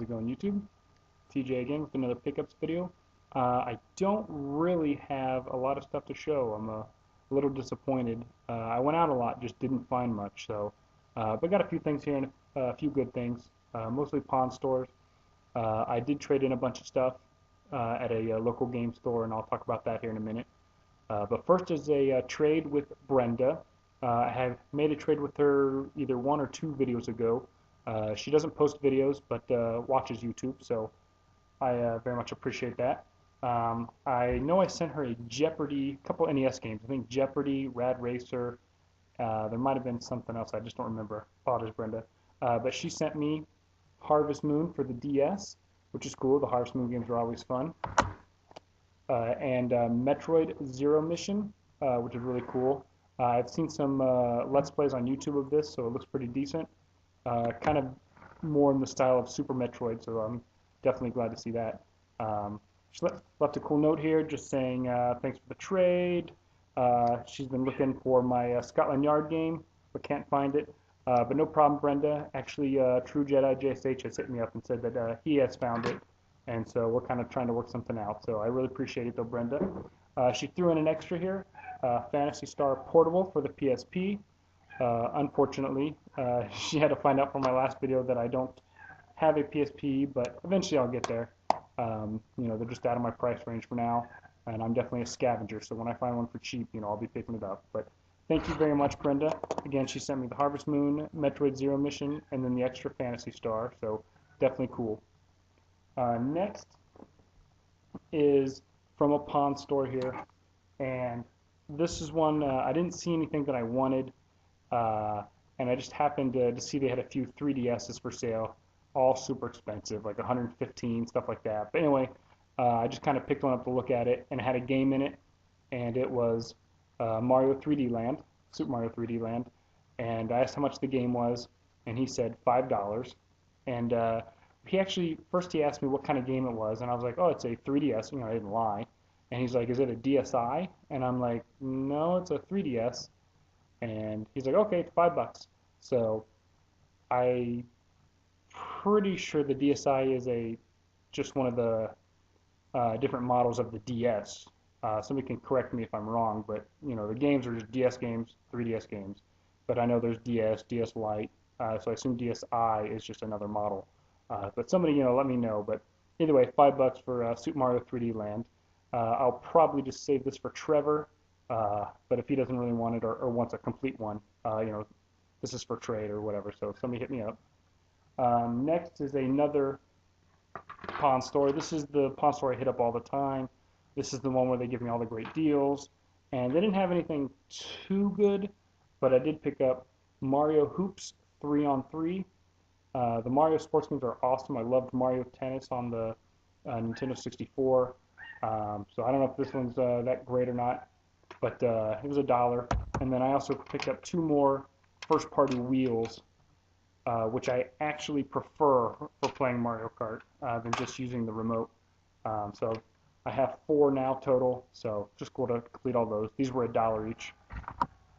it going, YouTube? TJ again with another pickups video. I don't really have a lot of stuff to show. I'm a little disappointed. I went out a lot, just didn't find much. So, but got a few things here and a few good things, mostly pawn stores. I did trade in a bunch of stuff at a local game store, and I'll talk about that here in a minute. But first is a trade with Brenda. I have made a trade with her either 1 or 2 videos ago. She doesn't post videos, but watches YouTube, so I very much appreciate that. I know I sent her a Jeopardy, couple NES games. I think Jeopardy, Rad Racer. There might have been something else. I just don't remember. Apologies, Brenda. But she sent me Harvest Moon for the DS, which is cool. The Harvest Moon games are always fun. And Metroid Zero Mission, which is really cool. I've seen some Let's Plays on YouTube of this, so it looks pretty decent. Kind of more in the style of Super Metroid, so I'm definitely glad to see that. She left a cool note here just saying thanks for the trade. She's been looking for my Scotland Yard game, but can't find it. But no problem, Brenda. Actually, True Jedi JSH has hit me up and said that he has found it. And so we're kind of trying to work something out. So I really appreciate it, though, Brenda. She threw in an extra here, Phantasy Star Portable for the PSP. Unfortunately, she had to find out from my last video that I don't have a PSP, but eventually I'll get there. You know, they're just out of my price range for now, and I'm definitely a scavenger. So when I find one for cheap, you know, I'll be picking it up. But thank you very much, Brenda. Again, she sent me the Harvest Moon, Metroid Zero Mission, and then the extra Phantasy Star. So definitely cool. Next is from a pawn store here, and this is one I didn't see anything that I wanted, and I just happened to see they had a few 3DSs for sale, all super expensive, like 115, stuff like that. But anyway, I just kind of picked one up to look at it, and it had a game in it, and it was Mario 3D Land, Super Mario 3D Land, and I asked how much the game was, and he said $5, and he actually, first he asked me what kind of game it was, and I was like, oh, it's a 3DS, you know, I didn't lie. And he's like, is it a DSi? And I'm like, no, it's a 3DS. And he's like, okay, it's $5. So I'm pretty sure the DSi is just one of the different models of the DS. Somebody can correct me if I'm wrong, but you know, the games are just DS games, 3DS games. But I know there's DS, DS Lite, so I assume DSi is just another model. But somebody, you know, let me know. But either way, $5 for Super Mario 3D Land. I'll probably just save this for Trevor, but if he doesn't really want it or wants a complete one, you know, this is for trade or whatever. So somebody hit me up. Next is another pawn store. This is the pawn store I hit up all the time. This is the one where they give me all the great deals, and they didn't have anything too good, but I did pick up Mario Hoops 3-on-3. The Mario sports games are awesome. I loved Mario Tennis on the Nintendo 64. So I don't know if this one's that great or not, but it was $1. And then I also picked up 2 more first-party wheels, which I actually prefer for playing Mario Kart than just using the remote. So I have 4 now total, so just cool to complete all those. These were $1 each.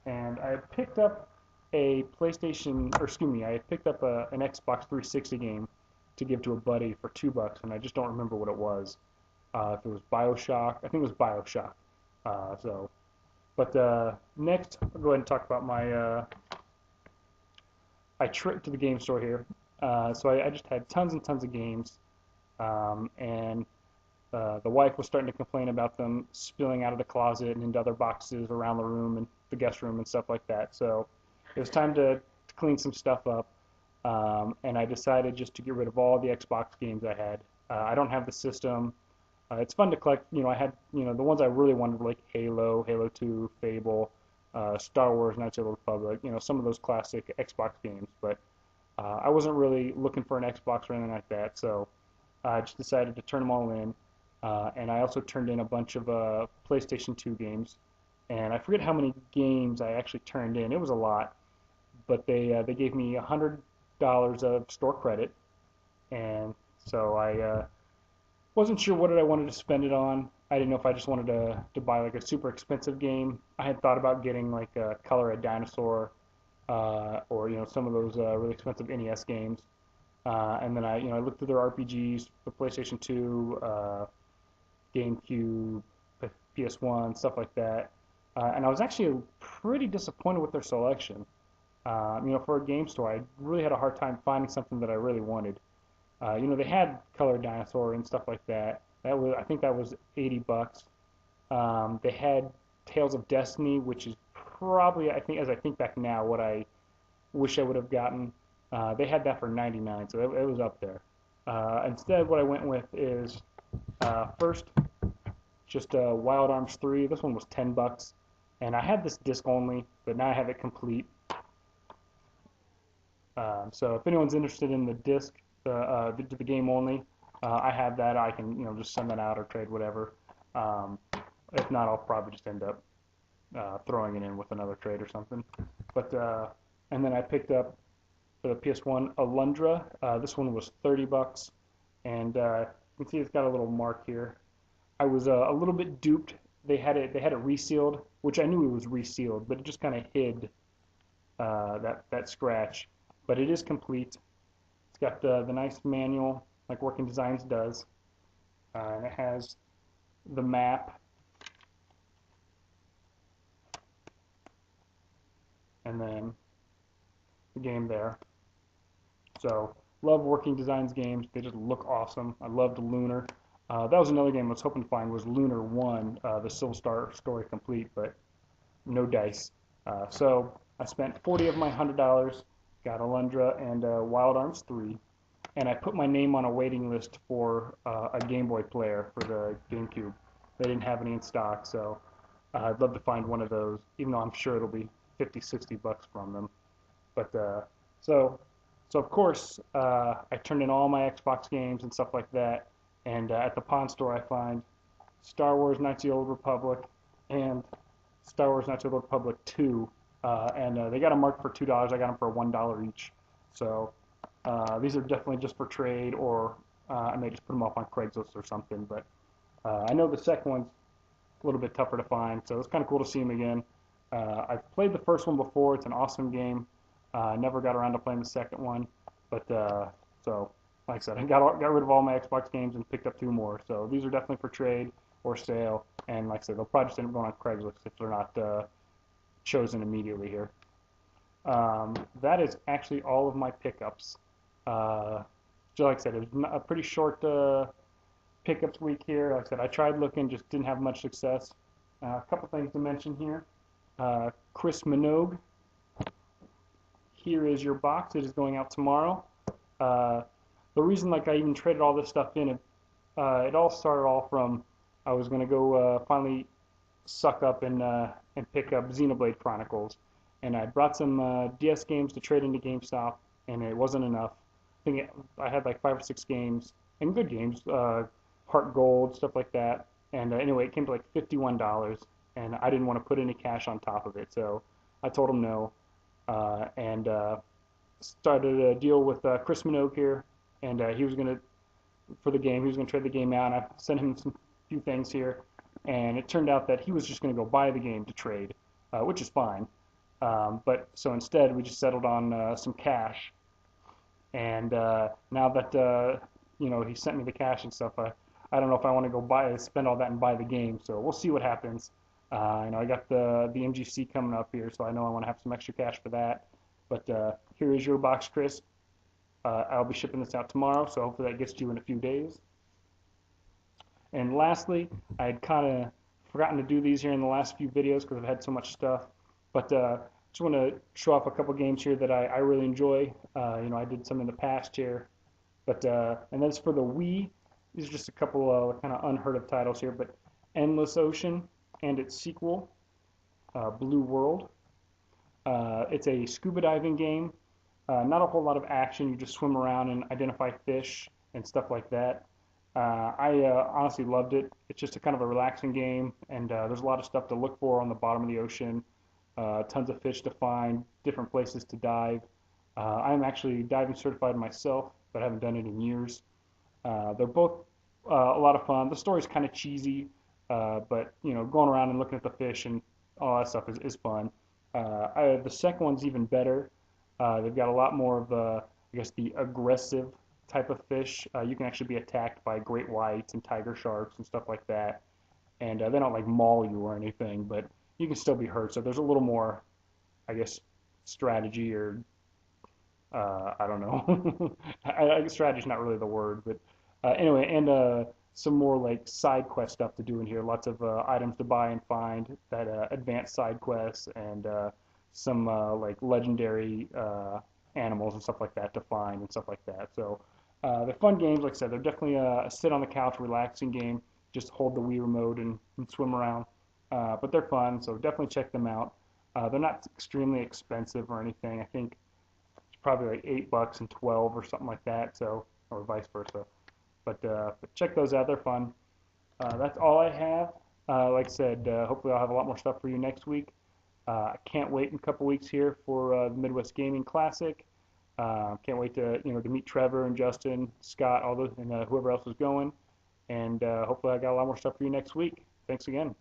And I picked up a PlayStation, or excuse me, I picked up an Xbox 360 game to give to a buddy for $2, and I just don't remember what it was. If it was BioShock, I think it was BioShock. Next, I'll go ahead and talk about my I trip to the game store here. So I just had tons and tons of games, and the wife was starting to complain about them spilling out of the closet and into other boxes around the room and the guest room and stuff like that. So it was time to clean some stuff up, and I decided just to get rid of all the Xbox games I had. I don't have the system. It's fun to collect. You know, I had, you know, the ones I really wanted were like Halo, Halo 2, Fable, Star Wars, Knights of the Republic, you know, some of those classic Xbox games, but I wasn't really looking for an Xbox or anything like that, so I just decided to turn them all in, and I also turned in a bunch of PlayStation 2 games, and I forget how many games I actually turned in. It was a lot, but they gave me $100 of store credit, and so I wasn't sure what I wanted to spend it on. I didn't know if I just wanted to buy like a super expensive game. I had thought about getting like Color a Dinosaur, or you know, some of those really expensive NES games. And then I looked through their RPGs, the PlayStation 2, GameCube, PS1, stuff like that. And I was actually pretty disappointed with their selection. For a game store, I really had a hard time finding something that I really wanted. They had Color Dinosaur and stuff like that. I think that was $80. They had Tales of Destiny, which is probably, I think, as I think back now, what I wish I would have gotten. They had that for 99, so it was up there. Instead, what I went with is first just Wild Arms 3. This one was $10, and I had this disc only, but now I have it complete. So if anyone's interested in the disc, the game only, I have that. I can just send that out or trade whatever. If not, I'll probably just end up throwing it in with another trade or something. But and then I picked up for the PS1 Alundra. This one was $30, and you can see it's got a little mark here. I was a little bit duped. They had it resealed, which I knew it was resealed, but it just kind of hid that scratch. But it is complete. It's got the nice manual like Working Designs does, and it has the map, and then the game there. So love Working Designs games. They just look awesome. I loved Lunar. That was another game I was hoping to find was Lunar 1, the Silver Star story complete, but no dice. So I spent 40 of my $100, got Alundra and Wild Arms 3, and I put my name on a waiting list for a Game Boy player for the GameCube. They didn't have any in stock, so I'd love to find one of those, even though I'm sure it'll be 50, $60 from them. But so of course I turned in all my Xbox games and stuff like that, and at the pawn store I find Star Wars Knights of the Old Republic and Star Wars Knights of the Old Republic 2, and they got them marked for $2. I got them for $1 each. So these are definitely just for trade, or I may just put them up on Craigslist or something. But I know the second one's a little bit tougher to find, so it's kind of cool to see them again. I've played the first one before. It's an awesome game. Never got around to playing the second one, but so like I said, I got rid of all my Xbox games and picked up 2 more. So these are definitely for trade or sale, and like I said, they'll probably just end up going on Craigslist if they're not chosen immediately here. That is actually all of my pickups. So like I said, it was a pretty short pickups week here. Like I said, I tried looking, just didn't have much success. A couple things to mention here. Chris Minogue, here is your box. It is going out tomorrow. The reason I even traded all this stuff in, it all started off from I was going to go finally suck up and pick up Xenoblade Chronicles, and I brought some DS games to trade into GameStop, and it wasn't enough. I think I had like 5 or 6 games, and good games, Heart Gold, stuff like that. And anyway, it came to like $51, and I didn't want to put any cash on top of it, so I told him no, and started a deal with Chris Minogue here, and he was going to, for the game, he was going to trade the game out, and I sent him some few things here, and it turned out that he was just going to go buy the game to trade, which is fine. But so instead, we just settled on some cash, and now that he sent me the cash and stuff, I don't know if I want to go spend all that and buy the game. So we'll see what happens. I got the MGC coming up here, so I know I want to have some extra cash for that. But here is your box, Chris. I'll be shipping this out tomorrow, so hopefully that gets to you in a few days. And lastly, I had kind of forgotten to do these here in the last few videos because I've had so much stuff. But just want to show off a couple games here that I really enjoy. I did some in the past here. But and that's for the Wii. These are just a couple kind of unheard of titles here. But Endless Ocean and its sequel, Blue World. It's a scuba diving game. Not a whole lot of action. You just swim around and identify fish and stuff like that. I honestly loved it. It's just a kind of a relaxing game, and there's a lot of stuff to look for on the bottom of the ocean. Tons of fish to find, different places to dive. I'm actually diving certified myself, but I haven't done it in years. They're both a lot of fun. The story's kind of cheesy, but going around and looking at the fish and all that stuff is fun. The second one's even better. They've got a lot more of I guess, the aggressive type of fish. You can actually be attacked by great whites and tiger sharks and stuff like that. And they don't like maul you or anything, but you can still be hurt. So there's a little more, I guess, strategy or I don't know. I guess strategy is not really the word, but anyway, and some more like side quest stuff to do in here. Lots of items to buy and find that advanced side quests, and some like legendary animals and stuff like that to find and stuff like that. So they're fun games. Like I said, they're definitely a sit on the couch, relaxing game. Just hold the Wii remote and swim around. But they're fun, so definitely check them out. They're not extremely expensive or anything. I think probably like $8 and 12 or something like that. So, or vice versa. But check those out. They're fun. That's all I have. Like I said, hopefully I'll have a lot more stuff for you next week. I can't wait in a couple weeks here for the Midwest Gaming Classic. Can't wait to to meet Trevor and Justin, Scott, all those, and whoever else is going. And hopefully I got a lot more stuff for you next week. Thanks again.